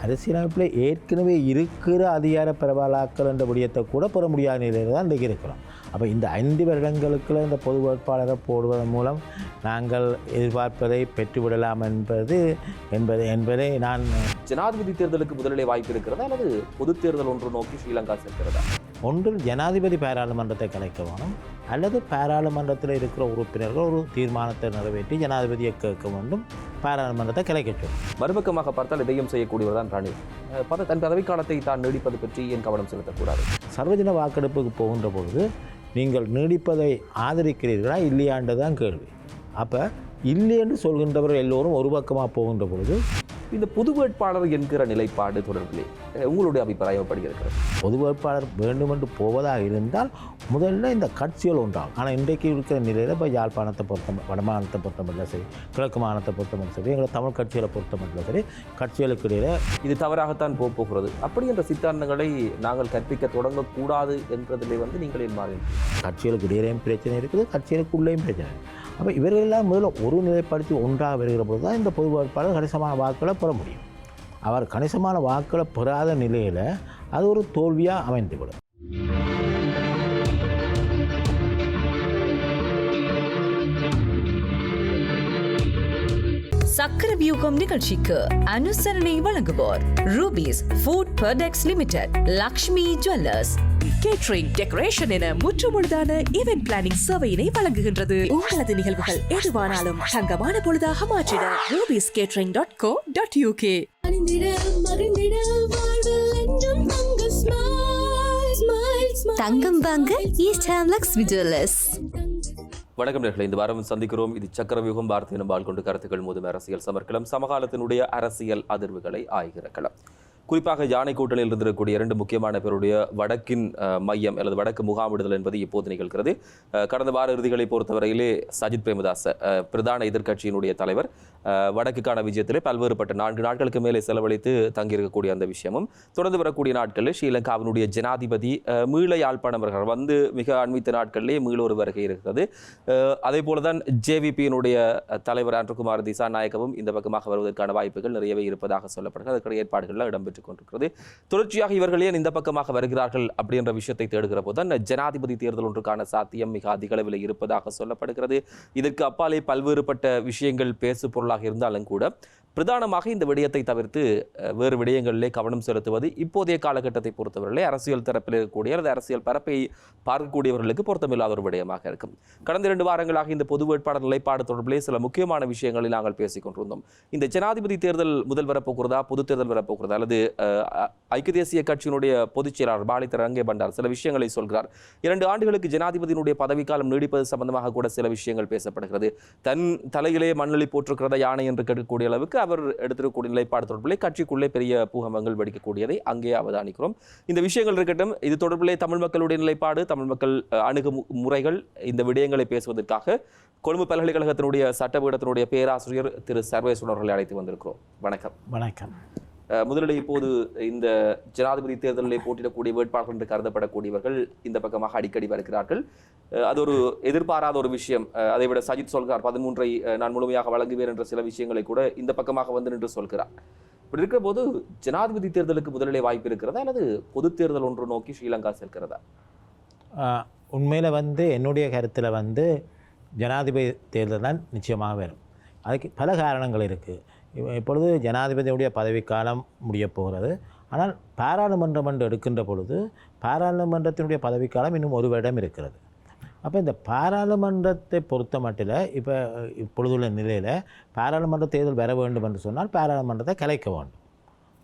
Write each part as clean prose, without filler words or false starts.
அரசியலமைப்பில் ஏற்கனவே இருக்கிற அதிகார பரவலாக்கல் என்ற விடயத்தை கூட பெற முடியாத நிலையில் தான் இன்றைக்கு இருக்கிறோம். அப்போ இந்த 5 வருடங்களுக்குள்ள இந்த பொது வேட்பாளரை போடுவதன் மூலம் நாங்கள் எதிர்பார்ப்பதை பெற்றுவிடலாம் என்பதை நான் ஜனாதிபதி தேர்தலுக்கு முதலிலே வாய்ப்பு இருக்கிறதா அல்லது பொது தேர்தல் ஒன்று நோக்கி ஸ்ரீலங்கா செல்கிறதா? ஒன்றில் ஜனாதிபதி பாராளுமன்றத்தை கலைக்க வேணும், அல்லது பாராளுமன்றத்தில் இருக்கிற உறுப்பினர்கள் ஒரு தீர்மானத்தை நிறைவேற்றி ஜனாதிபதியை கேட்க வேண்டும், பாராளுமன்றத்தை கலைக்க வேண்டும். மறுபக்கமாக பார்த்தால் இதையும் செய்யக்கூடியவர் தான் ரணில். தன் பதவிக்காலத்தை தான் நீடிப்பது பற்றி ஏன் கவனம் செலுத்தக்கூடாது? சர்வஜன வாக்கெடுப்புக்கு போகின்ற பொழுது நீங்கள் நீடிப்பதை ஆதரிக்கிறீர்களா இல்லையாண்டு தான் கேள்வி. அப்போ இல்லை என்று சொல்கின்றவர்கள் எல்லோரும் ஒரு பக்கமாக போகின்ற பொழுது இந்த பொது வேட்பாளர் என்கிற நிலைப்பாடு தொடர்பிலே உங்களுடைய அபிப்பிராயம் எப்படி இருக்கிறது? பொது வேட்பாளர் வேண்டுமென்று போவதாக இருந்தால் முதல்ல இந்த கட்சிகள் உண்டாகும். ஆனால் இன்றைக்கு இருக்கிற நிலையில் இப்போ யாழ்ப்பாணத்தை வடமாநிலத்தை பொறுத்தமட்டில் சரி, கிழக்கு மாநிலத்தை பொறுத்தமட்டில் சரி, எங்களை தமிழ் கட்சிகளை பொறுத்தமட்டில் சரி, கட்சிகளுக்கு இடையில் இது தவறாகத்தான் போகிறது. அப்படி என்ற சித்தாந்தங்களை நாங்கள் கற்பிக்க தொடங்கக்கூடாது என்றதிலே நீங்கள் என் மாறி கட்சிகளுக்கு இடையிலேயும் பிரச்சனை இருக்குது, கட்சிகளுக்குள்ளேயும் பிரச்சனை. அப்போ இவர்களெல்லாம் முதல்ல ஒரு நிலைப்படுத்தி ஒன்றாக வருகிற பொழுது தான் இந்த பொது வேட்பாளர் கணிசமான வாக்குகளை பெற முடியும். அவர் கணிசமான வாக்குகளை பெறாத நிலையில் அது ஒரு தோல்வியாக அமைந்துவிடும். சக்கர வியூகம் நிகழ்ச்சிக்கு அனுசரணை வழங்குவோர் rupees food products limited, Lakshmi jewellers, catering, decoration என முற்றுமுழுதான ஈவென்ட் பிளானிங் சேவையினை வழங்குகின்றது. உங்களது நிகழ்வுகள் எதுவானாலும் தங்கமான பொழுதாக மாற்றிட rubiescatering.co.uk. தங்கம் வாங்க ஈஸ்டர்ன் லக்ஷ்மி ஜுவல்லர்ஸ். வணக்கம் நேயர்களே, இந்த வாரம் சந்திக்கிறோம். இது சக்கரவியூகம் பாரதிய நம்பால் கொண்டு கருத்துக்கள் மோதும் அரசியல் சமர்க்களம், சமகாலத்தினுடைய அரசியல் அதிர்வுகளை ஆய்கிற களம். குறிப்பாக யானை கூட்டணியில் இருந்திருக்கக்கூடிய 2 முக்கியமான பேருடைய வடக்கின் மையம் அல்லது வடக்கு முகாமிடுதல் என்பது இப்போது நிகழ்கிறது. கடந்த வார இறுதிகளை பொறுத்தவரையிலே சஜித் பிரேமதாச பிரதான எதிர்க்கட்சியினுடைய தலைவர் வடக்குக்கான விஜயத்திலே பல்வேறுபட்ட 4 நாட்களுக்கு மேலே செலவழித்து தங்கியிருக்கக்கூடிய அந்த விஷயமும், தொடர்ந்து வரக்கூடிய நாட்களில் ஸ்ரீலங்காவினுடைய ஜனாதிபதி மீள யாழ்ப்பாணம் வந்து மிக அண்மித்த நாட்களிலே மீளொரு வருகை இருக்கிறது. அதே போலதான் ஜேவிபியினுடைய தலைவர் ஆண்ட்ருகுமார் திசாநாயக்கவும் இந்த பக்கமாக வருவதற்கான வாய்ப்புகள் நிறையவே இருப்பதாக சொல்லப்படுகிறது. அதற்கான ஏற்பாடுகள் இடம்பெற்றுக் கொண்டிருக்கிறது. தொடர்ச்சியாக இவர்கள் ஏன் இந்த பக்கமாக வருகிறார்கள் அப்படின்ற விஷயத்தை தேடுகிற போதுதான் ஜனாதிபதி தேர்தல் ஒன்றுக்கான சாத்தியம் மிக அதிக அளவில் இருப்பதாக சொல்லப்படுகிறது. இதற்கு அப்பாலே பல்வேறுபட்ட விஷயங்கள் பேசு பொருளாக இருந்தாலும் கூட பிரதானமாக இந்த விடயத்தை தவிர்த்து வேறு விடயங்களிலே கவனம் செலுத்துவது இப்போதைய காலகட்டத்தை பொறுத்தவரையிலே அரசியல் தரப்பில் இருக்கக்கூடிய அல்லது அரசியல் பரப்பை பார்க்கக்கூடியவர்களுக்கு பொருத்தமில்லாத ஒரு விடயமாக இருக்கும். கடந்த 2 வாரங்களாக இந்த பொது வேட்பாளர் நிலைப்பாடு தொடர்பிலே சில முக்கியமான விஷயங்களில் நாங்கள் பேசிக் கொண்டிருந்தோம். இந்த ஜனாதிபதி தேர்தல் முதல் வரப்போகிறதா, பொது தேர்தல் வரப்போகிறதா, அல்லது ஐக்கிய தேசிய கட்சியினுடைய பொதுச் செயலாளர் பாலித்த ரங்கே பண்டார் சில விஷயங்களை சொல்கிறார். 2 ஆண்டுகளுக்கு ஜனாதிபதியினுடைய பதவிக்காலம் நீடிப்பது சம்பந்தமாக கூட சில விஷயங்கள் பேசப்படுகிறது. தன் தலையிலே மண்ணளி போட்டிருக்கிறதா யானை என்று கேட்கக்கூடிய அளவுக்கு அவர் எடுத்திருக்கக்கூடிய நிலைப்பாடு தொடர்பிலே கட்சிக்குள்ளே பெரிய பூகம்பங்கள் வெடிக்கக்கூடியதை அங்கே அவதானிக்கிறோம். இந்த விஷயங்கள் இருக்கட்டும், இது தொடர்பிலே தமிழ் மக்களுடைய நிலைப்பாடு, தமிழ் மக்கள் அணுகுமுறைகள், இந்த விடயங்களை பேசுவதற்காக கொழும்பு பல்கலைக்கழகத்தினுடைய சட்டபீடத்தினுடைய பேராசிரியர் திரு சர்வேஸ்வரன் அவர்களை அழைத்து வந்திருக்கிறோம். வணக்கம். வணக்கம். முதலில் இப்போது இந்த ஜனாதிபதி தேர்தலில் போட்டியிடக்கூடிய வேட்பாளர்கள் என்று கருதப்படக்கூடியவர்கள் இந்த பக்கமாக அடிக்கடி வருகிறார்கள். அது ஒரு எதிர்பாராத ஒரு விஷயம். அதைவிட சஜித் சொல்கிறார் 13ஐ நான் முழுமையாக வழங்குவேன் என்ற சில விஷயங்களை கூட இந்த பக்கமாக வந்து நின்று சொல்கிறார். இப்படி இருக்கிற போது ஜனாதிபதி தேர்தலுக்கு முதலிலே வாய்ப்பு இருக்கிறதா அல்லது பொது தேர்தல் ஒன்று நோக்கி ஸ்ரீலங்கா செல்கிறதா? உண்மையில் என்னுடைய கருத்தில் ஜனாதிபதி தேர்தல் தான் நிச்சயமாக வரும். அதுக்கு பல காரணங்கள் இருக்குது. இப்பொழுது ஜனாதிபதியுடைய பதவிக்காலம் முடிய போகிறது. ஆனால் பாராளுமன்றம் என்று எடுக்கின்ற பொழுது பாராளுமன்றத்தினுடைய பதவிக்காலம் இன்னும் 1 வருடம் இருக்கிறது. அப்போ இந்த பாராளுமன்றத்தை பொறுத்த மட்டில் இப்பொழுதுள்ள நிலையில் பாராளுமன்ற தேர்தல் வர வேண்டும் என்று சொன்னால் பாராளுமன்றத்தை கலைக்க வேண்டும்.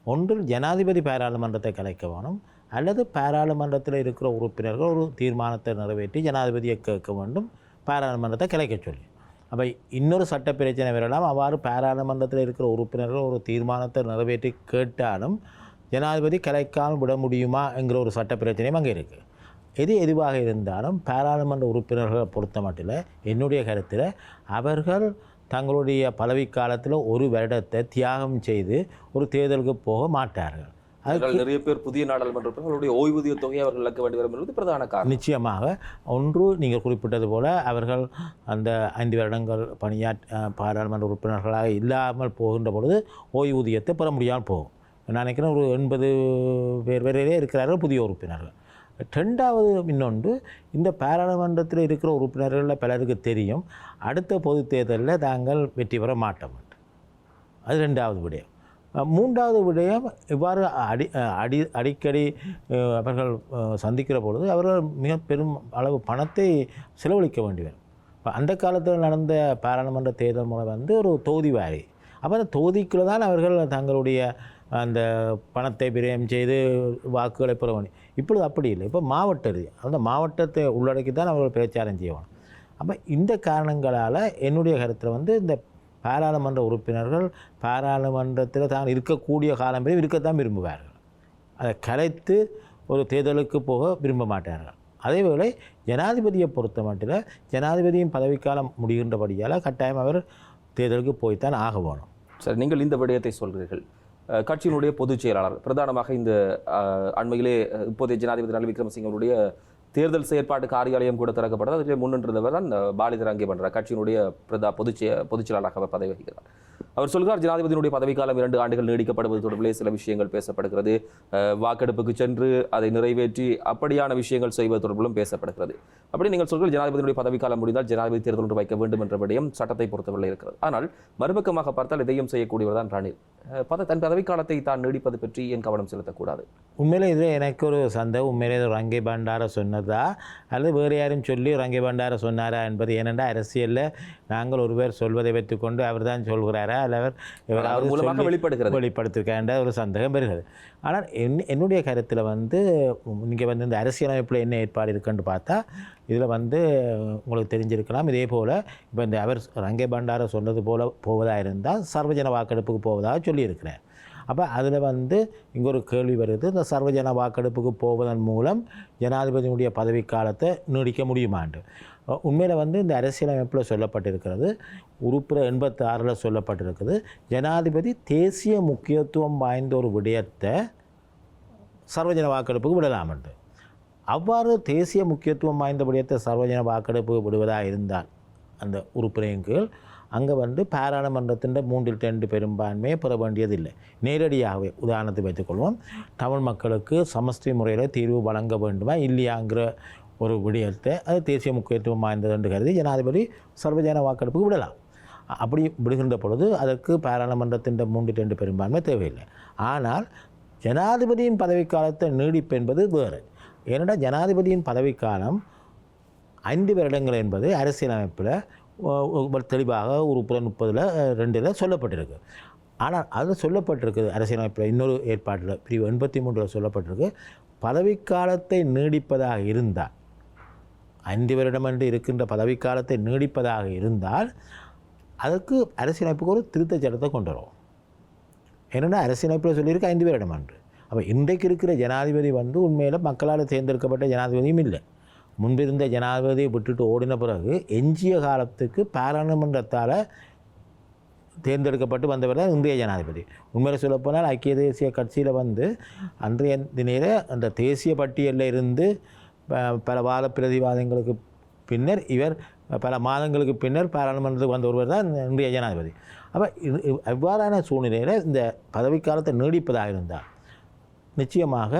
ஒன்றில் ஜனாதிபதி பாராளுமன்றத்தை கலைக்க வேணும், அல்லது பாராளுமன்றத்தில் இருக்கிற உறுப்பினர்கள் ஒரு தீர்மானத்தை நிறைவேற்றி ஜனாதிபதியை கேட்க வேண்டும், பாராளுமன்றத்தை கலைக்க சொல்லி. அப்போ இன்னொரு சட்ட பிரச்சனை வரலாம். அவ்வாறு பாராளுமன்றத்தில் இருக்கிற உறுப்பினர்கள் ஒரு தீர்மானத்தை நிறைவேற்றி கேட்டாலும் ஜனாதிபதி கலைக்காமல் விட முடியுமா என்கிற ஒரு சட்ட பிரச்சனையும் அங்கே இருக்குது. எதுவாக இருந்தாலும் பாராளுமன்ற உறுப்பினர்களை பொறுத்த மட்டில் என்னுடைய கருத்தில் அவர்கள் தங்களுடைய பதவிக்காலத்தில் 1 வருடத்தை தியாகம் செய்து ஒரு தேர்தலுக்கு போக மாட்டார்கள். நிறைய பேர் புதிய நாடாளுமன்ற ஓய்வூதிய தொகையை அவர்கள் இழக்க வேண்டி வரும் என்பது பிரதான காரணம். நிச்சயமாக ஒன்று நீங்கள் குறிப்பிட்டது போல அவர்கள் அந்த 5 வருடங்கள் பாராளுமன்ற உறுப்பினர்களாக இல்லாமல் போகின்ற பொழுது ஓய்வூதியத்தை பெற முடியாமல் போகும். நான் நினைக்கிறேன் ஒரு 80 பேர் வரையிலே இருக்கிறார்கள் புதிய உறுப்பினர்கள். ரெண்டாவது இன்னொன்று, இந்த பாராளுமன்றத்தில் இருக்கிற உறுப்பினர்களில் பலருக்கு தெரியும் அடுத்த பொது தேர்தலில் தாங்கள் வெற்றி பெற மாட்டோம். அது ரெண்டாவது விடயம். மூன்றாவது விடயம், இவ்வாறு அடிக்கடி அவர்கள் சந்திக்கிற பொழுது அவர்கள் மிக பெரும் அளவு பணத்தை செலவழிக்க வேண்டி வரும். இப்போ அந்த காலத்தில் நடந்த பாராளுமன்ற தேர்தல் முறை வந்து ஒரு தொகுதி வாரி. அப்போ அந்த தொகுதிக்குள்ளே தான் அவர்கள் தங்களுடைய அந்த பணத்தை விரயம் செய்து வாக்குகளை பெற வேண்டும். இப்பொழுது அப்படி இல்லை. இப்போ மாவட்ட அந்த மாவட்டத்தை உள்ளடக்கி தான் அவர்கள் பிரச்சாரம் செய்யணும். அப்போ இந்த காரணங்களால் என்னுடைய கருத்தில் வந்து இந்த பாராளுமன்ற உறுப்பினர்கள் பாராளுமன்றத்தில் தான் இருக்கக்கூடிய காலம் வரை இருக்கத்தான் விரும்புவார்கள். அதை கலைத்து ஒரு தேர்தலுக்கு போக விரும்ப மாட்டார்கள். அதேவேளை ஜனாதிபதியை பொறுத்த மட்டும் ஜனாதிபதியின் பதவிக்காலம் முடிகின்றபடியால் கட்டாயம் அவர் தேர்தலுக்கு போய்த்தான் ஆக வேணும். சரி, நீங்கள் இந்த விடயத்தை சொல்கிறீர்கள். கட்சியினுடைய பொதுச் செயலாளர் பிரதானமாக இந்த அண்மையிலே இப்போதைய ஜனாதிபதி ரணில் விக்ரமசிங்கனுடைய தேர்தல் செயற்பாட்டு காரியாலயம் கூட திறக்கப்பட்டது. அதில் முன்னின்றவர் தான் பாலித ரங்கே பண்றார். கட்சியினுடைய பொதுச் செயலாளராக அவர் பதவி வகிக்கிறார். அவர் சொல்கிறார், ஜனாதிபதியினுடைய பதவிக்காலம் 2 ஆண்டுகள் நீடிக்கப்படுவது தொடர்பிலே சில விஷயங்கள் பேசப்படுகிறது. வாக்கெடுப்புக்கு சென்று அதை நிறைவேற்றி அப்படியான விஷயங்கள் செய்வது தொடர்பிலும் பேசப்படுகிறது. அப்படி நீங்கள் சொல்கிற ஜனாதிபதியினுடைய பதவிக்காலம் முடிந்தால் ஜனாதிபதி தேர்தல் ஒன்று வைக்க வேண்டும் என்ற விடயம் சட்டத்தை பொறுத்தவரை இருக்கிறது. ஆனால் மறுபக்கமாக பார்த்தால் இதையும் செய்யக்கூடியவர் தான் ரணில். தன் பதவிக்காலத்தை தான் நீடிப்பது பற்றி ஏன் கவனம் செலுத்தக்கூடாது? உண்மையிலே இதில் எனக்கு ஒரு சந்தேகம். உண்மையிலே ரங்கே பண்டார சொன்னதா அல்லது வேறு யாரும் சொல்லி ரங்கே பண்டார சொன்னாரா என்பது. ஏனென்றால் அரசியலில் நாங்கள் ஒருவர் சொல்வதை வைத்துக்கொண்டு அவர் தான் சொல்கிறாரா அல்லவர் வெளிப்படுத்திருக்கின்ற ஒரு சந்தேகம் பெறுகிறது. ஆனால் என்னுடைய கருத்தில் வந்து நீங்கள் வந்து இந்த அரசியலமைப்பில் என்ன ஏற்பாடு இருக்குன்னு பார்த்தா இதில் வந்து உங்களுக்கு தெரிஞ்சிருக்கலாம். இதே போல் இப்போ இந்த அவர் ரங்கே பண்டார சொன்னது போல் போவதாக இருந்தால் சர்வஜன வாக்கெடுப்புக்கு போவதாக சொல்லியிருக்கிறேன். அப்போ அதில் வந்து இங்கே ஒரு கேள்வி வருது, இந்த சர்வஜன வாக்கெடுப்புக்கு போவதன் மூலம் ஜனாதிபதியினுடைய பதவிக்காலத்தை நீடிக்க முடியுமாண்டு. உண்மையில் வந்து இந்த அரசியலமைப்பில் சொல்லப்பட்டிருக்கிறது, உறுப்பினர் 86 சொல்லப்பட்டிருக்குது, ஜனாதிபதி தேசிய முக்கியத்துவம் வாய்ந்த ஒரு விடயத்தை சர்வஜன வாக்கெடுப்புக்கு விடலாமண்டு. அவ்வாறு தேசிய முக்கியத்துவம் வாய்ந்த விடயத்தை சர்வஜன வாக்கெடுப்புக்கு விடுவதாக இருந்தால் அந்த உறுப்பினரின் கீழ் அங்கே வந்து பாராளுமன்றத்தின் 3/2 பெரும்பான்மையை பெற வேண்டியதில்லை. நேரடியாகவே உதாரணத்தை வைத்துக்கொள்வோம், தமிழ் மக்களுக்கு சமஷ்டி முறையில் தீர்வு வழங்க வேண்டுமா இல்லையாங்கிற ஒரு விடயத்தை அது தேசிய முக்கியத்துவம் வாய்ந்தது என்று கருதி ஜனாதிபதி சர்வஜன வாக்கெடுப்புக்கு விடலாம். அப்படி விடுகின்ற பொழுது அதற்கு பாராளுமன்றத்தின் 3/2 பெரும்பான்மை தேவையில்லை. ஆனால் ஜனாதிபதியின் பதவிக்காலத்தை நீடிப்பு என்பது வேறு. ஏனென்றால் ஜனாதிபதியின் பதவிக்காலம் 5 வருடங்கள் என்பது அரசியலமைப்பில் தெளிவாக உறுப்பினர் 30(2) சொல்லப்பட்டிருக்கு. ஆனால் அது சொல்லப்பட்டிருக்குது அரசியலமைப்பில் இன்னொரு ஏற்பாட்டில் பிரிவு 83 சொல்லப்பட்டிருக்கு, பதவிக்காலத்தை நீடிப்பதாக இருந்தால் 5 வருடம் என்று இருக்கின்ற பதவிக்காலத்தை நீடிப்பதாக இருந்தால் அதற்கு அரசியலமைப்புக்கு ஒரு திருத்தச் சட்டத்தை கொண்டு வரும். ஏன்னா அரசியலமைப்பில் சொல்லியிருக்கு 5 வருடம் என்று. அப்போ இன்றைக்கு இருக்கிற ஜனாதிபதி வந்து உண்மையில் மக்களால் தேர்ந்தெடுக்கப்பட்ட ஜனாதிபதியும் இல்லை. முன்பிருந்த ஜனாதிபதியை விட்டுட்டு ஓடின பிறகு எஞ்சிய காலத்துக்கு பாராளுமன்றத்தால் தேர்ந்தெடுக்கப்பட்டு வந்தவர் தான் இன்றைய ஜனாதிபதி. உண்மையில் சொல்லப்போனால் ஐக்கிய தேசிய கட்சியில் வந்து அன்றைய தினேர அந்த தேசிய பட்டியலில் இருந்து பல வாத பிரதிவாதங்களுக்கு பின்னர் இவர் பல மாதங்களுக்கு பின்னர் பாராளுமன்றத்துக்கு வந்த ஒருவர் தான் இன்றைய ஜனாதிபதி. அப்போ இவ்வாறான சூழ்நிலையில் இந்த பதவிக்காலத்தை நீடிப்பதாக இருந்தால் நிச்சயமாக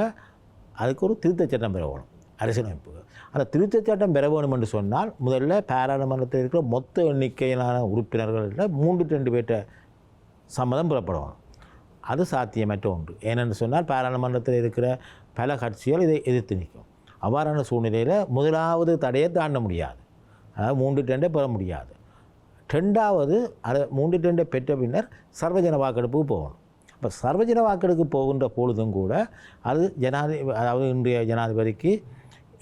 அதுக்கு ஒரு திருத்தச் சட்டம் பெற வேணும் அரசியலமைப்புக்கு. அந்த திருத்தச் சட்டம் பெற வேணும் என்று சொன்னால் முதல்ல பாராளுமன்றத்தில் இருக்கிற மொத்த எண்ணிக்கையிலான உறுப்பினர்களில் 3/2 பேர்ட்ட சம்மதம் பெறப்படணும். அது சாத்தியமற்ற ஒன்று. ஏனென்று சொன்னால் பாராளுமன்றத்தில் இருக்கிற பல கட்சிகள் இதை எதிர்த்து நிற்கும். அவ்வாறான சூழ்நிலையில் முதலாவது தடையை தாண்ட முடியாது, அதாவது 3/2 பெற முடியாது. ரெண்டாவது அதை 3/2 பெற்ற பின்னர் சர்வஜன வாக்கெடுப்புக்கு போகணும். இப்போ சர்வஜன வாக்கெடுப்பு போகின்ற பொழுதும் கூட அது அதாவது இன்றைய ஜனாதிபதிக்கு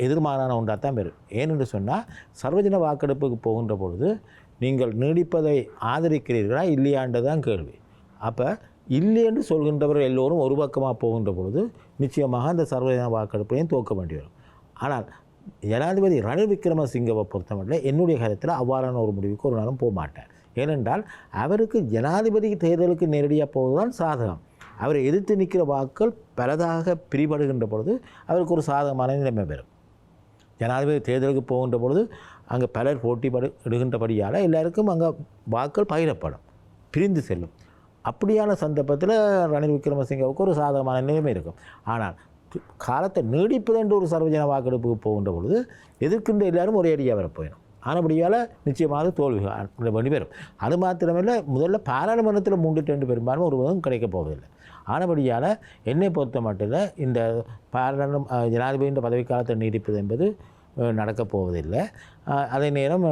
எதிர்மாறான ஒன்றாக தான் பெறும். ஏனென்று சொன்னால் சர்வஜன வாக்கெடுப்புக்கு போகின்ற பொழுது நீங்கள் நீடிப்பதை ஆதரிக்கிறீர்களா இல்லையான்றது தான் கேள்வி. அப்போ இல்லை என்று சொல்கின்றவர்கள் எல்லோரும் ஒரு பக்கமாக போகின்ற பொழுது நிச்சயமாக அந்த சர்வஜன வாக்கெடுப்பையும் தோற்க வேண்டி வரும். ஆனால் ஜனாதிபதி ரணில் விக்ரமசிங்கவை பொறுத்தமட்டில் என்னுடைய கருத்தில் அவ்வாறான ஒரு முடிவுக்கு ஒரு நாளும் போக மாட்டேன். ஏனென்றால் அவருக்கு ஜனாதிபதி தேர்தலுக்கு நேரடியாக போவதுதான் சாதகம். அவரை எதிர்த்து நிற்கிற வாக்கள் பலதாக பிரிபடுகின்ற பொழுது அவருக்கு ஒரு சாதகமான நிலைமை பெறும். ஜனாதிபதி தேர்தலுக்கு போகின்ற பொழுது அங்கே பலர் போட்டி இடுகின்றபடியால் எல்லாருக்கும் அங்கே வாக்கள் பகிரப்படும், பிரிந்து செல்லும். அப்படியான சந்தர்ப்பத்தில் ரணில் விக்ரமசிங்கவுக்கு ஒரு சாதகமான நிலைமை இருக்கும். ஆனால் காலத்தை நீடிப்பது என்று ஒரு சர்வஜன வாக்கெடுப்புக்கு போகின்ற பொழுது எதிர்க்கின்ற எல்லாரும் ஒரே அடியாக வரப்போயிடும். ஆனபடியால் நிச்சயமாக தோல்வி வேண்டி வரும். அது மாத்திரமில்லை, முதல்ல பாராளுமன்றத்தில் 3/2 பெரும்பான்மை ஒருவரும் கிடைக்கப் போவதில்லை. ஆனபடியால் என்னை பொறுத்த மட்டும் இந்த ஜனாதிபதியின் பதவிக்காலத்தை நீடிப்பது என்பது நடக்கப் போவதில்லை. அதே நேரம்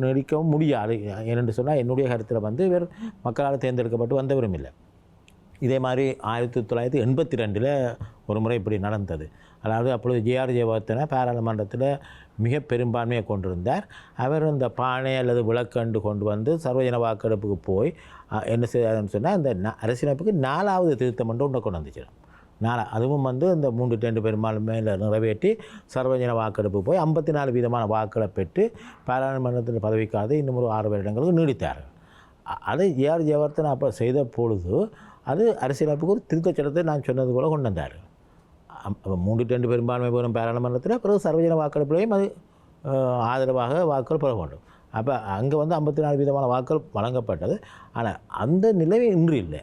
நீடிக்கவும் முடியாது. ஏனென்று சொன்னால் என்னுடைய கருத்தில் இவர் மக்களால் தேர்ந்தெடுக்கப்பட்டு வந்தவரும் இல்லை. இதே மாதிரி 1982 ஒரு முறை இப்படி நடந்தது. அதாவது அப்பொழுது ஜே.ஆர். ஜெயவர்தன பாராளுமன்றத்தில் மிக பெரும்பான்மையை கொண்டிருந்தார். அவர் இந்த பானை அல்லது விளக்கண்டு கொண்டு வந்து சர்வஜன வாக்கெடுப்புக்கு போய் என்ன செய்தார்னு சொன்னால் இந்த அரசியலமைப்புக்கு 4வது திருத்தம் ஒன்று கொண்டு வந்துச்சிடும். அதுவும் இந்த 3/2 பெரும்பான்மையில் நிறைவேற்றி சர்வஜன வாக்கெடுப்பு போய் 54% வாக்களை பெற்று பாராளுமன்றத்தின் பதவிக்காக இன்னும் ஒரு 6 வருடங்களுக்கு நீடித்தார்கள். அதை ஜே.ஆர். ஜெயவர்தன அப்போ செய்த பொழுது அது அரசியலமைப்புக்கு ஒரு திருத்தச் சட்டத்தை நான் சொன்னது போல் கொண்டு வந்தார். 3/2 பெரும்பான்மை பெறும் பாராளுமன்றத்தில் பிறகு சர்வஜன வாக்கெடுப்பிலையும் அது ஆதரவாக வாக்குகள் பெற வேண்டும். அப்போ அங்கே 54% வாக்குகள் வழங்கப்பட்டது. ஆனால் அந்த நிலைமை இன்று இல்லை.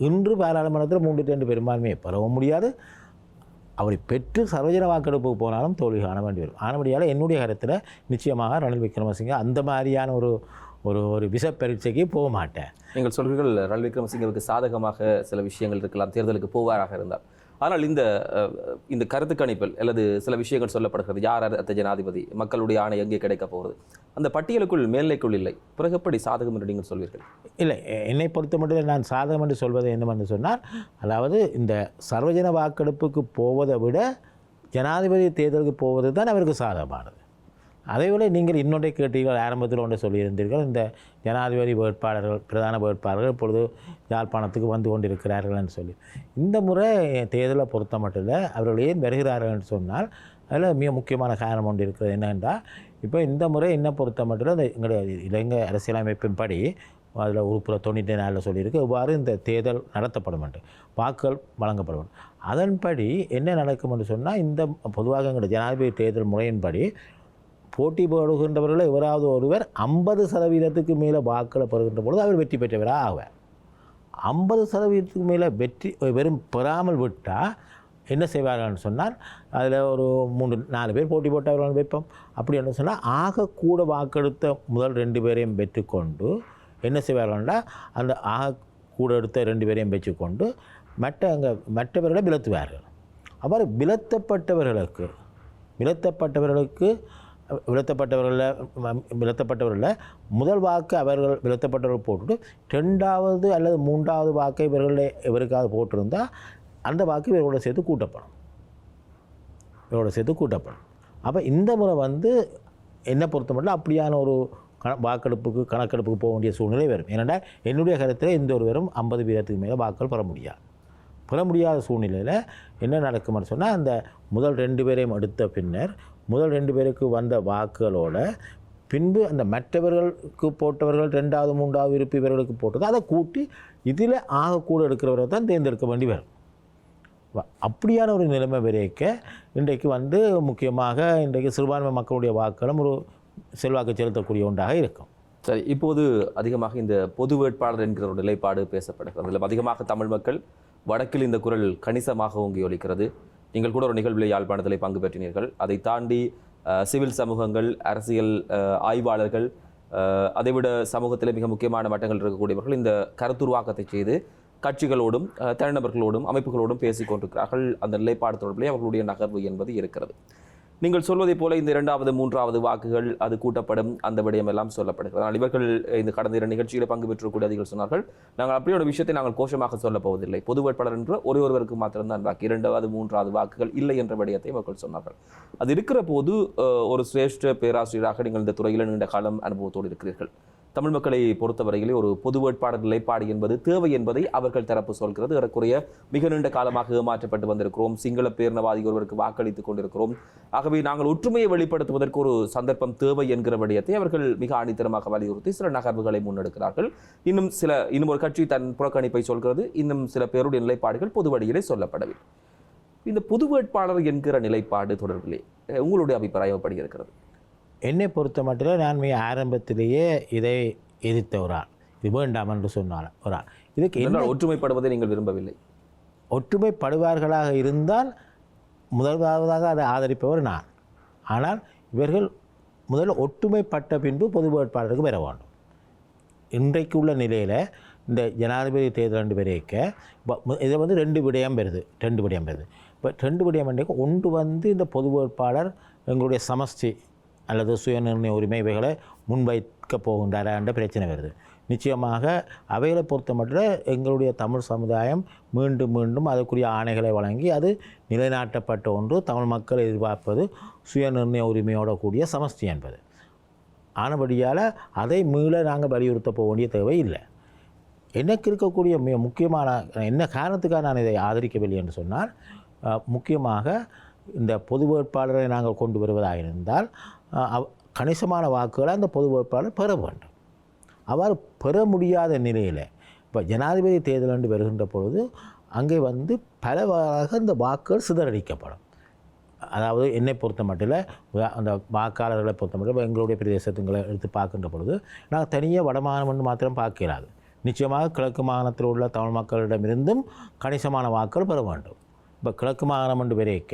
இன்று பாராளுமன்றத்தில் 3/2 பெரும்பான்மையை பெறவும் முடியாது. அப்படி பெற்று சர்வஜன வாக்கெடுப்புக்கு போனாலும் தோல்வி காண வேண்டி வரும். ஆனபடியால் என்னுடைய கருத்தில் நிச்சயமாக ரணில் விக்ரமசிங்கே அந்த மாதிரியான ஒரு விச பரீட்சைக்கு போக மாட்டேன். நீங்கள் சொல்கிறீர்கள் ரணில் விக்ரமசிங்கவுக்கு சாதகமாக சில விஷயங்கள் இருக்கலாம், தேர்தலுக்கு போவாராக இருந்தால். ஆனால் இந்த கருத்து கணிப்பில் அல்லது சில விஷயங்கள் சொல்லப்படுகிறது, யார் அடுத்த ஜனாதிபதி, மக்களுடைய ஆணை எங்கே கிடைக்கப் போகிறது, அந்த பட்டியலுக்குள் மேல்நிலைக்குள் இல்லை. பிறகு எப்படி சாதகம் என்று நீங்கள் சொல்வீர்கள்? இல்லை, என்னை பொறுத்த மட்டும் நான் சாதகம் என்று சொல்வது என்னவென்று சொன்னால், அதாவது இந்த சர்வஜன வாக்கெடுப்புக்கு போவதை விட ஜனாதிபதி தேர்தலுக்கு போவது தான் அவருக்கு சாதகமானது. அதேபோல் நீங்கள் இன்னொன்றை கேட்டீர்கள், ஆரம்பத்தில் ஒன்றை சொல்லியிருந்தீர்கள், இந்த ஜனாதிபதி வேட்பாளர்கள் பிரதான வேட்பாளர்கள் இப்பொழுது யாழ்ப்பாணத்துக்கு வந்து கொண்டிருக்கிறார்கள்னு சொல்லி. இந்த முறை தேர்தலை பொறுத்த மட்டும் இல்லை, அவர்கள் ஏன் வருகிறார்கள்னு சொன்னால் அதில் மிக முக்கியமான காரணம் ஒன்று இருக்கிறது. என்னென்றால் இப்போ இந்த முறை என்ன பொறுத்த மட்டும் இந்த எங்களுடைய இலங்கை அரசியலமைப்பின்படி அதில் உறுப்புற 94 சொல்லியிருக்கு, இவ்வாறு இந்த தேர்தல் நடத்தப்படும் என்று, வாக்குகள் வழங்கப்படும். அதன்படி என்ன நடக்கும் என்று சொன்னால், இந்த பொதுவாக எங்களுடைய ஜனாதிபதி தேர்தல் முறையின்படி போட்டி போடுகின்றவர்களை எவராவது ஒருவர் 50% மேலே வாக்களை பெறுகின்ற பொழுது அவர் வெற்றி பெற்றவராக ஆவார். 50% மேலே வெற்றி வெறும் பெறாமல் விட்டால் என்ன செய்வார்கள்னு சொன்னால், அதில் ஒரு 3-4 பேர் போட்டி போட்டவர்கள் வைப்போம். அப்படி என்ன சொன்னால், ஆக கூட வாக்கெடுத்த முதல் 2 பேரையும் பெற்றுக்கொண்டு என்ன செய்வார்கள்னா, அந்த ஆக கூட எடுத்த 2 பேரையும் பெற்றுக்கொண்டு மற்றவர்களை விலத்துவார்கள். அவ்வாறு விலத்தப்பட்டவர்களில் முதல் வாக்கு அவர்கள் விலத்தப்பட்டவர்கள் போட்டுட்டு 2வது அல்லது 3வது வாக்கை இவருக்காவது போட்டிருந்தால் அந்த வாக்கு இவரோட சேர்த்து கூட்டப்படும். அப்போ இந்த முறை என்ன பொறுத்த மட்டும் அப்படியான ஒரு கணக்கெடுப்புக்கு போக வேண்டிய சூழ்நிலை வரும். ஏனென்றால் என்னுடைய கருத்தில் இந்த ஒருவரும் 50% மேலே வாக்குகள் பெற முடியாத சூழ்நிலையில் என்ன நடக்கும்னு சொன்னால், அந்த முதல் 2 பேரையும் எடுத்த பின்னர் முதல் 2 பேருக்கு வந்த வாக்குகளோட பின்பு அந்த மற்றவர்களுக்கு போட்டவர்கள் 2வது 3வது விருப்பி இவர்களுக்கு போட்டது அதை கூட்டி இதில் ஆகக்கூட எடுக்கிறவரை தான் தேர்ந்தெடுக்க வேண்டி வரும். அப்படியான ஒரு நிலைமை வரைக்க இன்றைக்கு முக்கியமாக இன்றைக்கு சிறுபான்மை மக்களுடைய வாக்களும் ஒரு செல்வாக்கு செலுத்தக்கூடிய ஒன்றாக இருக்கும். சரி, இப்போது அதிகமாக இந்த பொது வேட்பாளர் என்கிற ஒரு நிலைப்பாடு பேசப்படுகிறது. அதில் அதிகமாக தமிழ் மக்கள், வடக்கில் இந்த குரல் கணிசமாக ஓங்கி ஒலிக்கிறது. நீங்கள் கூட ஒரு நிகழ்வில் யாழ்ப்பாணத்தில் பங்கு பெற்றினீர்கள். அதை தாண்டி சிவில் சமூகங்கள், அரசியல் ஆய்வாளர்கள், அதைவிட சமூகத்தில் மிக முக்கியமான மட்டங்கள் இருக்கக்கூடியவர்கள் இந்த கருத்துருவாக்கத்தை செய்து கட்சிகளோடும் தனிநபர்களோடும் அமைப்புகளோடும் பேசிக் கொண்டிருக்கிறார்கள். அந்த நிலைப்பாடு தொடர்பிலே அவர்களுடைய நகர்வு என்பது இருக்கிறது. நீங்கள் சொல்வதைப் போல இந்த 2வது 3வது வாக்குகள் அது கூட்டப்படும், அந்த விடயம் எல்லாம் சொல்லப்படுகிறது. ஆனால் இவர்கள் இந்த கடந்த 2 நிகழ்ச்சியில் பங்கு பெற்றக்கூடிய அதிகள் சொன்னார்கள், நாங்கள் அப்படியோட விஷயத்தை நாங்கள் கோஷமாக சொல்ல போவதில்லை, பொது வேட்பாளர் என்று ஒருவருக்கு மாத்திரம்தான் வாக்கு, 2வது 3வது வாக்குகள் இல்லை என்ற விடயத்தை அவர்கள் சொன்னார்கள். அது இருக்கிற போது ஒரு சிரேஷ்ட பேராசிரியராக நீங்கள் இந்த துறையில் நீண்ட காலம் அனுபவத்தோடு இருக்கிறீர்கள். தமிழ் மக்களை பொறுத்தவரையிலே ஒரு பொது வேட்பாளர் நிலைப்பாடு என்பது தேவை என்பதை அவர்கள் தரப்பு சொல்கிறது. ஏறக்குறைய மிக நீண்ட காலமாக ஏமாற்றப்பட்டு வந்திருக்கிறோம், சிங்கள பேரினவாதி ஒருவருக்கு வாக்களித்துக் கொண்டிருக்கிறோம். ஆகவே நாங்கள் ஒற்றுமையை வெளிப்படுத்துவதற்கு ஒரு சந்தர்ப்பம் தேவை என்கிற விடயத்தை அவர்கள் மிக ஆணித்தரமாக வலியுறுத்தி சில நகர்வுகளை முன்னெடுக்கிறார்கள். இன்னும் ஒரு கட்சி தன் புறக்கணிப்பை சொல்கிறது, இன்னும் சில பேருடைய நிலைப்பாடுகள் பொது வழியிலே சொல்லப்படவில்லை. இந்த பொது வேட்பாளர் என்கிற நிலைப்பாடு தொடர்பிலே உங்களுடைய அபிப்பிராயம் எப்படி இருக்கிறது? என்னை பொறுத்த மட்டும் நான் ஆரம்பத்திலேயே இதை எதிர்த்த ஒரு ஆள், இது வேண்டாம் என்று சொன்னால் ஒரு ஆள். இதுக்கு என்ன ஒற்றுமைப்படுவதை நீங்கள் விரும்பவில்லை? ஒற்றுமைப்படுவார்களாக இருந்தால் முதலாவதாக அதை ஆதரிப்பவர் நான். ஆனால் இவர்கள் முதல்ல ஒற்றுமைப்பட்ட பின்பு பொது வேட்பாளருக்கு பெற வேண்டும். இன்றைக்கு உள்ள நிலையில் இந்த ஜனாதிபதி தேர்தல் வரைக்க இதை வந்து ரெண்டு விடயம் வருது. இப்போ ரெண்டு விடயம் என்றைக்கு ஒன்று இந்த பொது வேட்பாளர் எங்களுடைய சமஷ்டி அல்லது சுயநிர்ணய உரிமை இவைகளை முன்வைக்க போகின்றாரா என்ற பிரச்சனை வருது. நிச்சயமாக அவைகளை பொறுத்த மட்டும் எங்களுடைய தமிழ் சமுதாயம் மீண்டும் அதற்குரிய ஆணைகளை வழங்கி அது நிலைநாட்டப்பட்ட ஒன்று. தமிழ் மக்கள் எதிர்பார்ப்பது சுயநிர்ணய உரிமையோட கூடிய சமஷ்டி என்பது. ஆனபடியால் அதை மீள நாங்கள் வலியுறுத்த போக வேண்டிய தேவை இல்லை. எனக்கு இருக்கக்கூடிய முக்கியமான என்ன காரணத்துக்காக நான் இதை ஆதரிக்கவில்லை என்று சொன்னால், முக்கியமாக இந்த பொது வேட்பாளரை நாங்கள் கொண்டு வருவதாக இருந்தால் கணிசமான வாக்குகளை அந்த பொது வேட்பாளர் பெற வேண்டும். அவ்வாறு பெற முடியாத நிலையில் இப்போ ஜனாதிபதி தேர்தல் என்று வருகின்ற பொழுது அங்கே வந்து பலவாறாக இந்த வாக்குகள் சிதறடிக்கப்படும். அதாவது என்னை பொறுத்த மட்டும் அந்த வாக்காளர்களை பொறுத்த மட்டும் எங்களுடைய பிரதேசத்துங்களை எடுத்து பார்க்கின்ற பொழுது நாங்கள் தனியாக வடமாகாணம் மாத்திரம் பார்க்கிறாது. நிச்சயமாக கிழக்கு மாகாணத்தில் உள்ள தமிழ் மக்களிடமிருந்தும் கணிசமான வாக்குகள் பெற வேண்டும். இப்போ கிழக்கு மாகாணம் என்று வரைக்க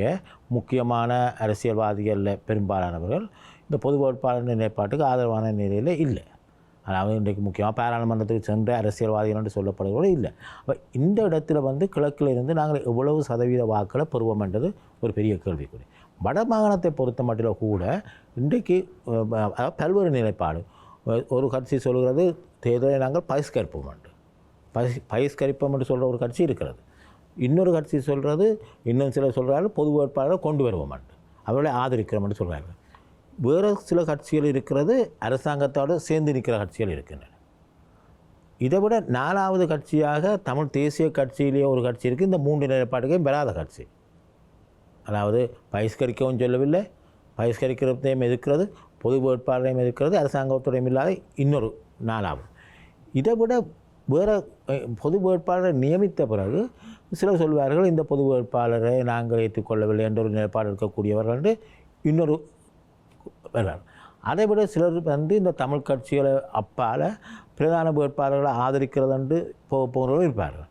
முக்கியமான அரசியல்வாதிகளில் பெரும்பாலானவர்கள் இந்த பொது வேட்பாளர் நிலைப்பாட்டுக்கு ஆதரவான நிலையில் இல்லை. அதாவது இன்றைக்கு முக்கியமாக பாராளுமன்றத்துக்கு சென்ற அரசியல்வாதிகள் என்று சொல்லப்படுவது இல்லை. அப்போ இந்த இடத்துல வந்து கிழக்கில் இருந்து நாங்கள் எவ்வளவு சதவீத வாக்களை பெறுவோம் என்றது ஒரு பெரிய கேள்விக்குறி. வட மாகாணத்தை பொறுத்த மட்டும் கூட இன்றைக்கு பல்வேறு நிலைப்பாடு. ஒரு கட்சி சொல்கிறது தேர்தலை நாங்கள் பகிஷ்கரிப்போம் என்று பகிஷ்கரிப்போம் என்று சொல்கிற ஒரு கட்சி இருக்கிறது. இன்னொரு கட்சி சொல்கிறது, இன்னும் சிலர் சொல்கிறார்கள் பொது வேட்பாளரை கொண்டு வருவோம் என்று அவர்களை ஆதரிக்கிறோம் என்று சொல்கிறார்கள். வேறு சில கட்சிகள் இருக்கிறது, அரசாங்கத்தோடு சேர்ந்து நிற்கிற கட்சிகள் இருக்கின்றன. இதை விட 4வது கட்சியாக தமிழ் தேசிய கட்சியிலேயே ஒரு கட்சி இருக்குது. இந்த 3 நிலைப்பாட்டுக்கையும் பெறாத கட்சி. அதாவது பகிஷ்கரிக்கவும் சொல்லவில்லை, பகிஷ்கரிக்கிறதையும் எதிர்க்கிறது, பொது வேட்பாளரையும் எதிர்க்கிறது, அரசாங்கத்துடையும் இல்லாத இன்னொரு 4வது. இதை விட வேறு பொது வேட்பாளரை நியமித்த பிறகு சிலர் சொல்வார்கள் இந்த பொது வேட்பாளரை நாங்கள் ஏற்றுக்கொள்ளவில்லை என்ற ஒரு நிலைப்பாடு இருக்கக்கூடியவர்கள் என்று இன்னொரு வருவார். அதை விட சிலர் வந்து இந்த தமிழ் கட்சிகளை அப்பால் பிரதான வேட்பாளர்களை ஆதரிக்கிறது என்று போகிறவர்கள் இருப்பார்கள்.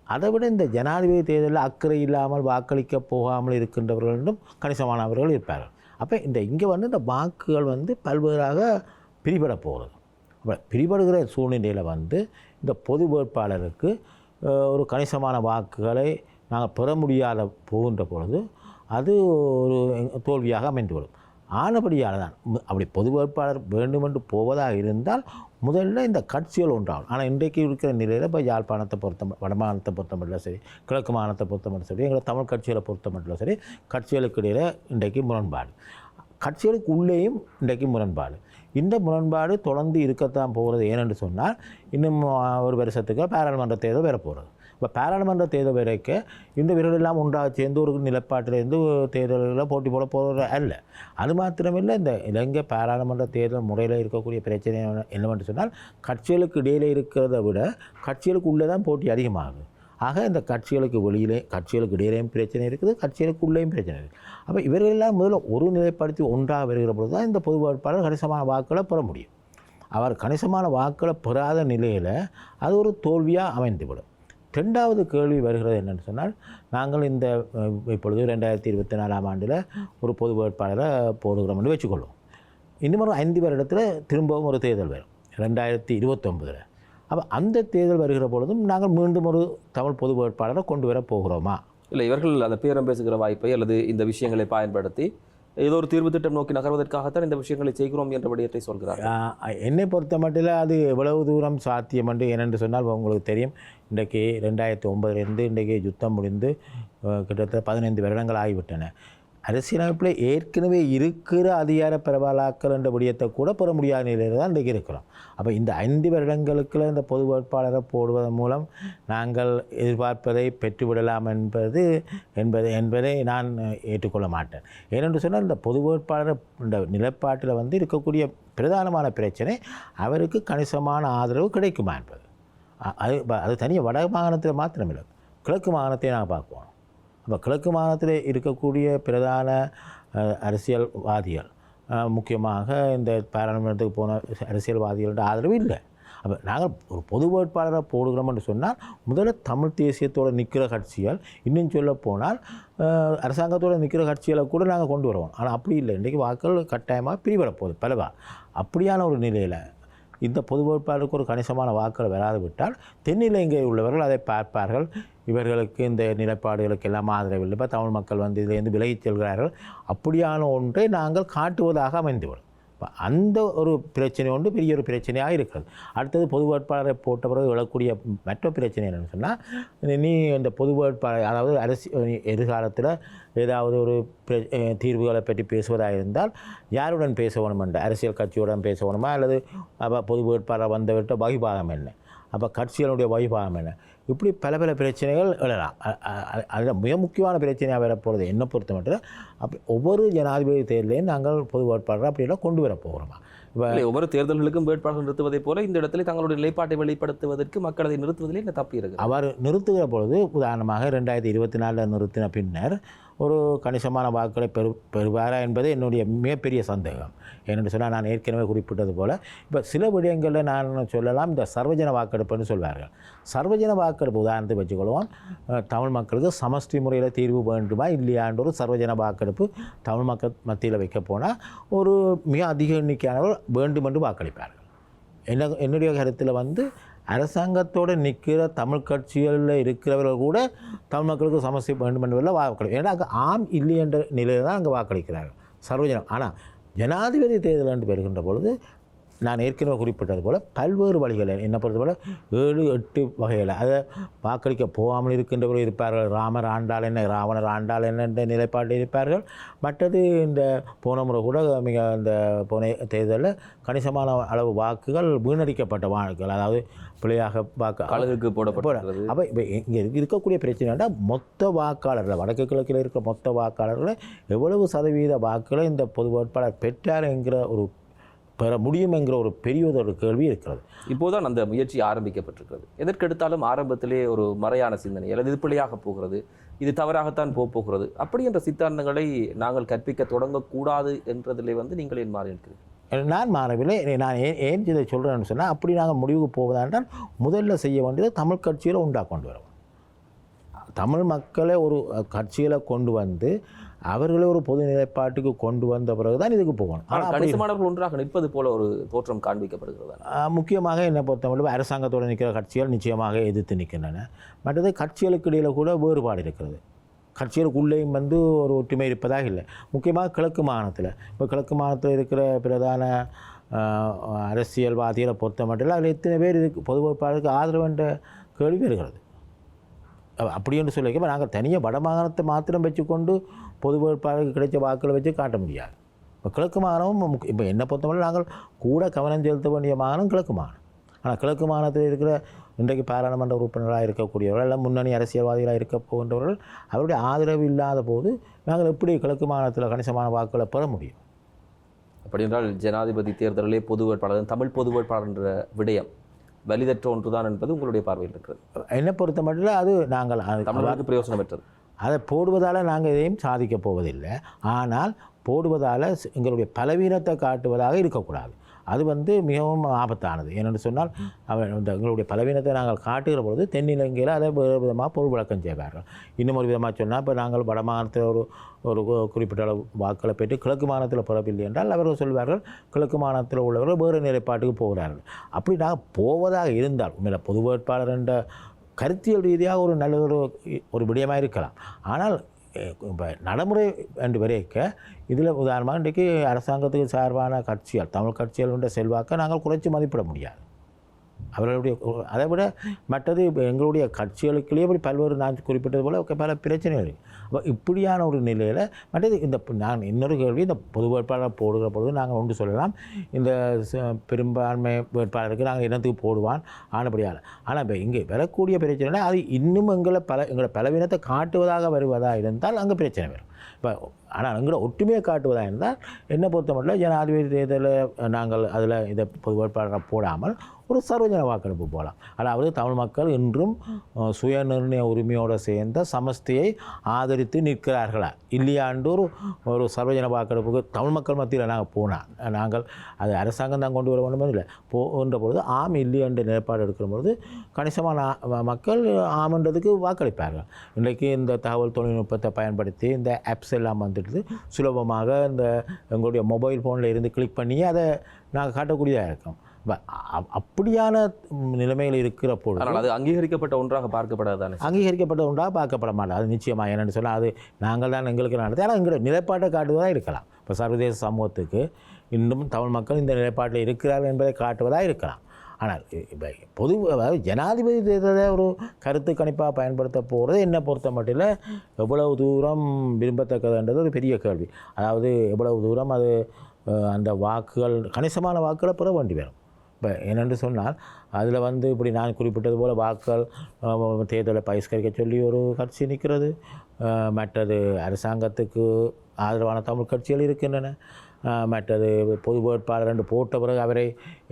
அதை விட இந்த ஜனாதிபதி தேர்தலில் அக்கறை இல்லாமல் வாக்களிக்க போகாமல் இருக்கின்றவர்கள் என்றும் கணிசமானவர்கள் இருப்பார்கள். அப்போ இங்கே வந்து இந்த வாக்குகள் வந்து பல்வேறாக பிரிபட போகிறது. அப்போ பிரிபடுகிற சூழ்நிலையில் வந்து இந்த பொது வேட்பாளருக்கு ஒரு கணிசமான வாக்குகளை நாங்கள் பெற முடியாத போகின்ற பொழுது அது ஒரு தோல்வியாக அமைந்துவிடும். ஆனபடியால் தான் அப்படி பொது வேட்பாளர் வேண்டுமென்று போவதாக இருந்தால் முதல்ல இந்த கட்சிகள் ஒன்றாகும். ஆனால் இன்றைக்கு இருக்கிற நிலையில் இப்போ யாழ்ப்பாணத்தை வடமாகாணத்தை பொறுத்த மட்டும் சரி, கிழக்கு மாகாணத்தை பொறுத்த மட்டும் சரி, எங்களை தமிழ் கட்சிகளை பொறுத்த மட்டும் சரி, கட்சிகளுக்கு இடையில் இன்றைக்கு முரண்பாடு, கட்சிகளுக்கு உள்ளேயும் இன்றைக்கு முரண்பாடு. இந்த முரண்பாடு தொடர்ந்து இருக்கத்தான் போகிறது. ஏனென்று சொன்னால் இன்னும் ஒரு வருஷத்துக்கு பாராளுமன்ற தேர்தல் வரப்போகிறது. இப்போ பாராளுமன்ற தேர்தல் வரைக்க இந்த வீரர்களெல்லாம் ஒன்றாக சேர்ந்து ஒரு நிலப்பாட்டிலிருந்து தேர்தல்களில் போட்டி போட போகிற அல்ல. அது மாத்திரமில்லை, இந்த இலங்கை பாராளுமன்ற தேர்தல் முறையில் இருக்கக்கூடிய பிரச்சனை என்னவென்று சொன்னால் கட்சிகளுக்கு இடையிலே இருக்கிறத விட கட்சிகளுக்கு உள்ளே தான் போட்டி அதிகமாகுது. ஆக இந்த கட்சிகளுக்கு இடையிலேயும் பிரச்சனை இருக்குது, கட்சிகளுக்கு உள்ளேயும் பிரச்சனை இருக்குது. அப்போ இவர்களெல்லாம் முதல்ல ஒரு நிலைப்படுத்தி ஒன்றாக வருகிற பொழுது தான் இந்த பொது வேட்பாளர் கணிசமான வாக்குகளை பெற முடியும். அவர் கணிசமான வாக்குகளை பெறாத நிலையில் அது ஒரு தோல்வியாக அமைந்துவிடும். 2வது கேள்வி வருகிறது என்னென்னு சொன்னால், நாங்கள் இந்த இப்பொழுது 2024ஆம் ஆண்டில் ஒரு பொது வேட்பாளரை போடுகிறோம் என்று வச்சுக்கொள்வோம். இன்னும் ஒரு 5 வருடத்தில் திரும்பவும் ஒரு தேர்தல் வரும் 2029. அப்போ அந்த தேர்தல் வருகிற பொழுதும் நாங்கள் மீண்டும் ஒரு தமிழ் பொது வேட்பாளரை கொண்டு வர போகிறோமா? இல்லை, இவர்கள் அந்த பேரம் பேசுகிற வாய்ப்பை அல்லது இந்த விஷயங்களை பயன்படுத்தி ஏதோ ஒரு தீர்வு திட்டம் நோக்கி நகர்வதற்காகத்தான் இந்த விஷயங்களை செய்கிறோம் என்ற விடயத்தை சொல்கிறார். என்னை பொறுத்த மட்டும் அது எவ்வளவு தூரம் சாத்தியம் என்று ஏனென்று சொன்னால் உங்களுக்கு தெரியும், இன்றைக்கு 2009 இன்றைக்கு யுத்தம் முடிந்து கிட்டத்தட்ட 15 வருடங்கள் ஆகிவிட்டன. அரசியலமைப்பில் ஏற்கனவே இருக்கிற அதிகார பரவலாக்கல் என்ற விடயத்தை கூட பெற முடியாத நிலையில் தான் இன்றைக்கு இருக்கிறோம். அப்போ இந்த 5 வருடங்களுக்குள்ள இந்த பொது வேட்பாளரை போடுவதன் மூலம் நாங்கள் எதிர்பார்ப்பதை பெற்றுவிடலாம் என்பதை நான் ஏற்றுக்கொள்ள மாட்டேன். ஏனென்று சொன்னால் இந்த பொது வேட்பாளர் இந்த நிலைப்பாட்டில் வந்து இருக்கக்கூடிய பிரதானமான பிரச்சனை அவருக்கு கணிசமான ஆதரவு கிடைக்குமா என்பது. அது தனியாக வட மாகாணத்தில் மாத்திரமில்லை, கிழக்கு மாகாணத்தை நாங்கள் பார்ப்போம். அப்போ கிழக்கு மாகாணத்தில் இருக்கக்கூடிய பிரதான அரசியல்வாதிகள், முக்கியமாக இந்த பாராளுமன்றத்துக்கு போன அரசியல்வாதிகளோட ஆதரவு இல்லை. அப்போ நாங்கள் ஒரு பொது வேட்பாளரை போடுகிறோம் என்று சொன்னால் முதல்ல தமிழ் தேசியத்தோடு நிற்கிற கட்சிகள், இன்னும் சொல்ல போனால் அரசாங்கத்தோடு நிற்கிற கட்சிகளை கூட நாங்கள் கொண்டு வருவோம். ஆனால் அப்படி இல்லை, இன்றைக்கு வாக்கள் கட்டாயமாக பிரிவிட போகுது பலவா. அப்படியான ஒரு நிலையில் இந்த பொது வேட்பாளருக்கு ஒரு கணிசமான வாக்கள் வராது விட்டால் தென்னிலங்கை உள்ளவர்கள் அதை பார்ப்பார்கள். இவர்களுக்கு இந்த நிலைப்பாடுகளுக்கு எல்லாம் ஆதரவு இல்லை, இப்போ தமிழ் மக்கள் வந்து இதிலேருந்து விலகிச் செல்கிறார்கள், அப்படியான ஒன்றை நாங்கள் காட்டுவதாக அமைந்துவிடும். இப்போ அந்த ஒரு பிரச்சனை ஒன்று பெரிய ஒரு பிரச்சனையாக இருக்கிறது. அடுத்தது பொது வேட்பாளரை போட்ட பிறகு எழக்கூடிய மற்ற பிரச்சனை என்னென்னு சொன்னால், நீ இந்த பொது வேட்பாளர் அதாவது எதிர்காலத்தில் ஏதாவது ஒரு தீர்வுகளை பற்றி பேசுவதாக இருந்தால் யாருடன் பேச வேணும் என்ற அரசியல் கட்சியுடன் பேச வேணுமா, அல்லது அப்போ பொது வேட்பாளர் வந்தவிட்ட வகிபாகம் என்ன, அப்போ கட்சிகளுடைய வகிபாகம் என்ன, இப்படி பல பல பிரச்சனைகள் எழலாம். அதில் மிக முக்கியமான பிரச்சனையாக வரப்போகிறது என்னை பொறுத்த மட்டும் அப்படி ஒவ்வொரு ஜனாதிபதி தேர்தலையும் நாங்கள் பொது வேட்பாளர் அப்படியெல்லாம் கொண்டு வர போகிறோமா. ஒவ்வொரு தேர்தல்களுக்கும் வேட்பாளர்கள் நிறுத்துவதை போல இந்த இடத்துல தங்களுடைய நிலைப்பாட்டை வெளிப்படுத்துவதற்கு மக்கள் அதை நிறுத்துவதிலே என்ன தப்பு இருக்குது? அவர் நிறுத்துகிற பொழுது உதாரணமாக 2024 நிறுத்தின பின்னர் ஒரு கணிசமான வாக்குகளை பெறுவாரா என்பது என்னுடைய மிகப்பெரிய சந்தேகம். ஏனென்று சொன்னால் நான் ஏற்கனவே குறிப்பிட்டது போல் இப்போ சில விடயங்களில் நான் சொல்லலாம், இந்த சர்வஜன வாக்கெடுப்புன்னு சொல்வார்கள். சர்வஜன வாக்கெடுப்பு உதாரணத்தை வச்சுக்கொள்வோம், தமிழ் மக்களுக்கு சமஷ்டி முறையில் தீர்வு வேண்டுமா இல்லையான்ற ஒரு சர்வஜன வாக்கெடுப்பு தமிழ் மக்கள் மத்தியில் வைக்க போனால் ஒரு மிக அதிக எண்ணிக்கையானவர் வேண்டும் என்று வாக்களிப்பார்கள். என்னுடைய கருத்தில் வந்து அரசாங்கத்தோடு நிற்கிற தமிழ் கட்சிகளில் இருக்கிறவர்கள் கூட தமிழ் மக்களுக்கு சமஸ்தி வேண்டும் என்பதில் வாக்களிக்கும். ஏன்னா அங்கே ஆம் இல்லை என்ற நிலையில் தான் அங்கே வாக்களிக்கிறார்கள் சர்வஜனம். ஆனால் ஜனாதிபதி தேர்தல் என்று பெறுகின்ற பொழுது நான் ஏற்கனவே குறிப்பிட்டது போல் பல்வேறு வழிகளில் என்னை பொறுத்தவரை 7-8 வகையில் அதை வாக்களிக்க போகாமல் இருக்கின்றவர்கள் இருப்பார்கள். ராமர் ஆண்டாள் என்ன, ராவணர் ஆண்டாள் என்ன என்ற நிலைப்பாட்டில் இருப்பார்கள். மற்றது இந்த போன முறை கூட மிக இந்த போன தேர்தலில் கணிசமான அளவு வாக்குகள் வீணடிக்கப்பட்ட வாக்குகள், அதாவது பிள்ளையாக வாக்கு போடப்பட. அப்போ இப்போ இங்கே இருக்கக்கூடிய பிரச்சனைனா மொத்த வாக்காளர்கள், வடக்கு கிழக்கில் இருக்கிற மொத்த வாக்காளர்களை எவ்வளவு சதவீத வாக்குகளை இந்த பொது வேட்பாளர் பெற்றார் என்கிற ஒரு பெற முடியும் என்கிற ஒரு பெரிய ஒரு கேள்வி இருக்கிறது. இப்போதான் அந்த முயற்சி ஆரம்பிக்கப்பட்டிருக்கிறது. எதற்கெடுத்தாலும் ஆரம்பத்திலே ஒரு மறையான சிந்தனை, அல்லது இது பிள்ளையாக போகிறது, இது தவறாகத்தான் போகிறது, அப்படி என்ற சித்தாந்தங்களை நாங்கள் கற்பிக்க தொடங்கக்கூடாது என்றதிலே வந்து நீங்கள் ஏன் மாறி இருக்கிறீர்கள்? நான் மாறவில்லை. நான் ஏன் இதை சொல்கிறேன்னு சொன்னால், அப்படி நாங்கள் முடிவுக்கு போவதால் முதல்ல செய்ய வேண்டியது தமிழ் கட்சியில் கொண்டு வரோம். தமிழ் மக்களை ஒரு கட்சியில் கொண்டு வந்து அவர்களை ஒரு பொது நிலைப்பாட்டுக்கு கொண்டு வந்த பிறகு தான் இதுக்கு போகணும். ஆனால் கணிசமானவர்கள் ஒன்றாக நிற்பது போல ஒரு தோற்றம் காண்பிக்கப்படுகிறது. முக்கியமாக என்னை பொறுத்தவரை அரசாங்கத்தோடு நிற்கிற கட்சிகள் நிச்சயமாக எதிர்த்து நிற்கின்றன. மற்றது கட்சிகளுக்கு இடையில் கூட வேறுபாடு இருக்கிறது. கட்சிகளுக்குள்ளேயும் வந்து ஒரு ஒற்றுமை இருப்பதாக இல்லை. முக்கியமாக கிழக்கு மாகாணத்தில், இப்போ கிழக்கு மாகாணத்தில் இருக்கிற பிரதான அரசியல்வாதிகளை பொறுத்த மட்டும் அதில் எத்தனை பேர் இதுக்கு பொது வேட்பாளருக்கு ஆதரவு என்ற கேள்வி வருகிறது. அப்படி என்று சொல்லிக்க நாங்கள் தனியாக வட மாகாணத்தை மாத்திரம் வச்சுக்கொண்டு பொது வேட்பாளருக்கு கிடைச்ச வாக்களை வச்சு காட்ட முடியாது. இப்போ கிழக்கு மாகாணமும் இப்போ என்னை பொறுத்தவரை நாங்கள் கூட கவனம் செலுத்த வேண்டிய மாகாணம் கிழக்கு மாகாணம். ஆனால் கிழக்கு மாகாணத்தில் இருக்கிற இன்றைக்கு பாராளுமன்ற உறுப்பினராக இருக்கக்கூடியவர்கள், எல்லாம் முன்னணி அரசியல்வாதிகளாக இருக்க போகின்றவர்கள் அவருடைய ஆதரவு இல்லாத போது நாங்கள் எப்படி கிழக்கு மாகாணத்தில் கணிசமான வாக்குகளை பெற முடியும்? அப்படி என்றால் ஜனாதிபதி தேர்தலிலே பொது வேட்பாளர், தமிழ் பொது வேட்பாளர் என்ற விடயம் வலிதற்ற ஒன்றுதான் என்பது உங்களுடைய பார்வையில் இருக்கிறது. என்னை பொறுத்த மட்டும் அது நாங்கள் தமிழர்களுக்கு பிரயோசனம் பெற்றது. அதை போடுவதால் நாங்கள் எதையும் சாதிக்கப் போவதில்லை. ஆனால் போடுவதால் எங்களுடைய பலவீனத்தை காட்டுவதாக இருக்கக்கூடாது. அது வந்து மிகவும் ஆபத்தானது. ஏனென்று சொன்னால் எங்களுடைய பலவீனத்தை நாங்கள் காட்டுகிற பொழுது தென்னிலங்கையில் அதை வேறு விதமாக பொருள் விளக்கம் செய்வார்கள். இன்னும் ஒரு விதமாக சொன்னால், இப்போ நாங்கள் வட மாகாணத்தில் ஒரு குறிப்பிட்ட அளவு வாக்களை பெற்று கிழக்கு மாகாணத்தில் பெறவில்லை என்றால் அவர்கள் சொல்வார்கள் கிழக்கு மாகாணத்தில் உள்ளவர்கள் வேறு நிலைப்பாட்டுக்கு போகிறார்கள். அப்படி நாங்கள் போவதாக இருந்தால் உண்மையில பொது வேட்பாளர் என்ற கருத்தியல் ரீதியாக ஒரு நல்ல ஒரு விடயமாக இருக்கலாம். ஆனால் இப்போ நடைமுறை என்று வரைக்க இதில் உதாரணமாக இன்றைக்கு அரசாங்கத்துக்கு சார்பான கட்சிகள், தமிழ் கட்சிகளுடைய செல்வாக்கை நாங்கள் குறைச்சி மதிப்பிட முடியாது. அவர்களுடைய அதை விட மற்றது எங்களுடைய கட்சிகளுக்குள்ளேயே இப்படி பல்வேறு நான் குறிப்பிட்டது போல் பல பிரச்சனைகள் இருக்குது. அப்போ இப்படியான ஒரு நிலையில் மற்றது இந்த நான் இன்னொரு கேள்வி, இந்த பொது வேட்பாளர் போடுகிற பொழுது நாங்கள் ஒன்று சொல்லலாம், இந்த பெரும்பான்மை வேட்பாளருக்கு நாங்கள் இனத்துக்கு போடுவான் ஆனபடியால். ஆனால் இப்போ இங்கே வரக்கூடிய பிரச்சனை அது இன்னும் எங்களை பலவீனத்தை காட்டுவதாக வருவதாக இருந்தால் அங்கே பிரச்சனை வரும். இப்போ ஆனால் எங்களை ஒற்றுமையை காட்டுவதாக இருந்தால் என்னை பொறுத்த மட்டும் ஜனாதிபதி தேர்தலில் நாங்கள் அதில் இதை பொது வேட்பாளராக போடாமல் ஒரு சர்வஜன வாக்கெடுப்பு போகலாம். அதாவது தமிழ் மக்கள் இன்றும் சுயநிர்ணய உரிமையோடு சேர்ந்த சமஸ்தியை ஆதரித்து நிற்கிறார்களா இல்லையாண்டு ஒரு சர்வஜன வாக்கெடுப்புக்கு தமிழ் மக்கள் மத்தியில் நாங்கள் அது அரசாங்கம் தான் கொண்டு வர வேண்டும் இல்லை போகின்ற பொழுது ஆம் இல்லை என்ற நிலைப்பாடு எடுக்கிற பொழுது கணிசமான மக்கள் ஆம்ன்றதுக்கு வாக்களிப்பார்கள். இன்றைக்கு இந்த தகவல் தொழில்நுட்பத்தை பயன்படுத்தி இந்த ஆப்ஸ் எல்லாம் வந்துட்டு சுலபமாக இந்த எங்களுடைய மொபைல் ஃபோனில் இருந்து கிளிக் பண்ணி அதை நாங்கள் காட்டக்கூடியதாக இருக்கும். அப்படியான நிலைமையில் இருக்கிற பொழுது அது அங்கீகரிக்கப்பட்ட ஒன்றாக பார்க்கப்படாதானே? அங்கீகரிக்கப்பட்ட ஒன்றாக பார்க்கப்பட மாட்டோம். அது நிச்சயமாக என்னென்னு சொன்னால் அது நாங்கள் தான் எங்களுக்கு நடந்தது. ஆனால் எங்களோட நிலைப்பாட்டை காட்டுவதாக இருக்கலாம். இப்போ சர்வதேச சமூகத்துக்கு இன்னும் தமிழ் மக்கள் இந்த நிலைப்பாட்டில் இருக்கிறார்கள் என்பதை காட்டுவதாக இருக்கலாம். ஆனால் இப்போ அதாவது ஜனாதிபதி தேர்தலை ஒரு கருத்து கணிப்பாக பயன்படுத்த போகிறது என்னை பொறுத்த மட்டில் எவ்வளவு தூரம் விரும்பத்தக்கதுன்றது ஒரு பெரிய கேள்வி. அதாவது எவ்வளவு தூரம் அது அந்த வாக்குகள் கணிசமான வாக்குகளை பெற வேண்டி வரும். இப்போ என்னென்று சொன்னால் அதில் இப்படி நான் குறிப்பிட்டது போல் வாக்குகள் தேர்தலை பகிஷ்கரிக்க சொல்லி ஒரு கட்சி நிற்கிறது, மற்றது அரசாங்கத்துக்கு ஆதரவான தமிழ் கட்சிகள் இருக்கின்றன, மற்றது பொது வேட்பாளர் என்று போட்ட பிறகு அவரை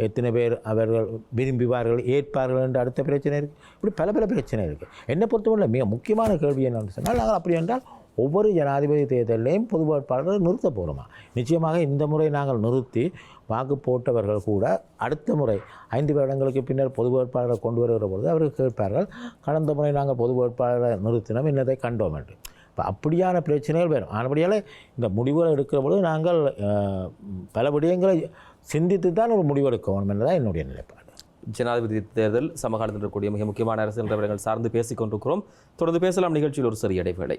எத்தனை பேர் அவர்கள் விரும்புவார்கள் ஏற்பார்கள் என்று அடுத்த பிரச்சனை இருக்குது. இப்படி பல பிரச்சனை இருக்குது. என்னை பொறுத்தவரை மிக முக்கியமான கேள்வி என்னென்னு சொன்னால் நாங்கள் அப்படி என்றால் ஒவ்வொரு ஜனாதிபதி தேர்தலையும் பொது வேட்பாளரை நிறுத்த போகிறோமா? நிச்சயமாக இந்த முறை நாங்கள் நிறுத்தி வாக்கு போட்டவர்கள் கூட அடுத்த முறை 5 வருடங்களுக்கு பின்னர் பொது வேட்பாளரை கொண்டு வருகிற பொழுது அவர்கள் கேட்பார்கள், கடந்த முறை நாங்கள் பொது வேட்பாளரை நிறுத்தினோம் என்னதை கண்டோம் என்று. இப்போ அப்படியான பிரச்சனைகள் வரும். ஆனபடியால் இந்த முடிவுகளை எடுக்கிற பொழுது நாங்கள் பல விடயங்களை சிந்தித்து தான் ஒரு முடிவெடுக்கணும் என்றதான் என்னுடைய நிலைப்பாடு. ஜனாதிபதி தேர்தல் சமகாலத்தில் இருக்கக்கூடிய மிக முக்கியமான அரசியல் நிலவரங்கள் சார்ந்து பேசிக் கொண்டிருக்கிறோம். தொடர்ந்து பேசலாம். நிகழ்ச்சியில் ஒரு சிறிய இடைவேளை.